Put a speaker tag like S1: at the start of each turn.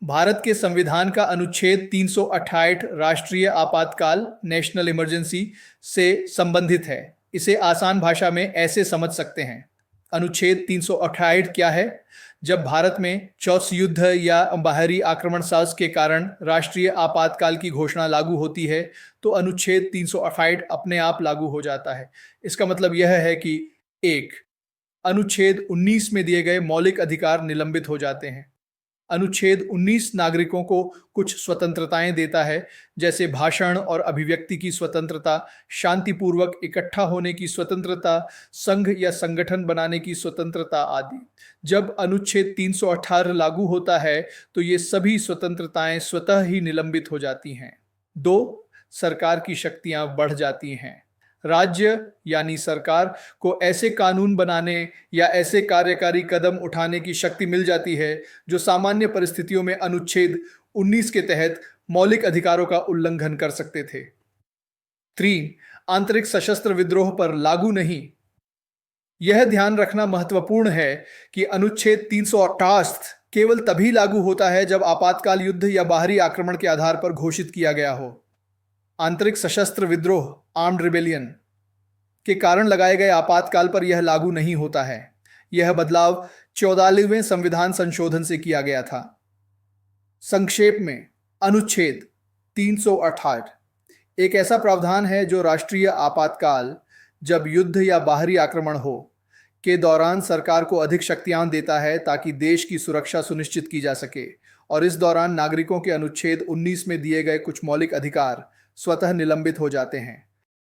S1: भारत के संविधान का अनुच्छेद 368 राष्ट्रीय आपातकाल नेशनल इमरजेंसी से संबंधित है। इसे आसान भाषा में ऐसे समझ सकते हैं। अनुच्छेद 368 क्या है? जब भारत में चौस युद्ध या बाहरी आक्रमण साज के कारण राष्ट्रीय आपातकाल की घोषणा लागू होती है तो अनुच्छेद 368 अपने आप लागू हो जाता है। इसका मतलब यह है कि 1. अनुच्छेद 19 में दिए गए मौलिक अधिकार निलंबित हो जाते हैं। अनुच्छेद 19 नागरिकों को कुछ स्वतंत्रताएं देता है, जैसे भाषण और अभिव्यक्ति की स्वतंत्रता, शांतिपूर्वक इकट्ठा होने की स्वतंत्रता, संघ या संगठन बनाने की स्वतंत्रता आदि। जब अनुच्छेद 318 लागू होता है तो ये सभी स्वतंत्रताएं स्वतः ही निलंबित हो जाती हैं। 2. सरकार की शक्तियां बढ़ जाती हैं। राज्य यानी सरकार को ऐसे कानून बनाने या ऐसे कार्यकारी कदम उठाने की शक्ति मिल जाती है जो सामान्य परिस्थितियों में अनुच्छेद 19 के तहत मौलिक अधिकारों का उल्लंघन कर सकते थे। 3. आंतरिक सशस्त्र विद्रोह पर लागू नहीं। यह ध्यान रखना महत्वपूर्ण है कि अनुच्छेद 368 केवल तभी लागू होता है जब आपातकाल युद्ध या बाहरी आक्रमण के आधार पर घोषित किया गया हो। आंतरिक सशस्त्र विद्रोह आर्म्ड रिबेलियन के कारण लगाए गए आपातकाल पर यह लागू नहीं होता है। यह बदलाव 14वें संविधान संशोधन से किया गया था। संक्षेप में, अनुच्छेद 368 एक ऐसा प्रावधान है जो राष्ट्रीय आपातकाल, जब युद्ध या बाहरी आक्रमण हो, के दौरान सरकार को अधिक शक्तियां देता है ताकि देश की सुरक्षा सुनिश्चित की जा सके, और इस दौरान नागरिकों के अनुच्छेद 19 में दिए गए कुछ मौलिक अधिकार स्वतः निलंबित हो जाते हैं।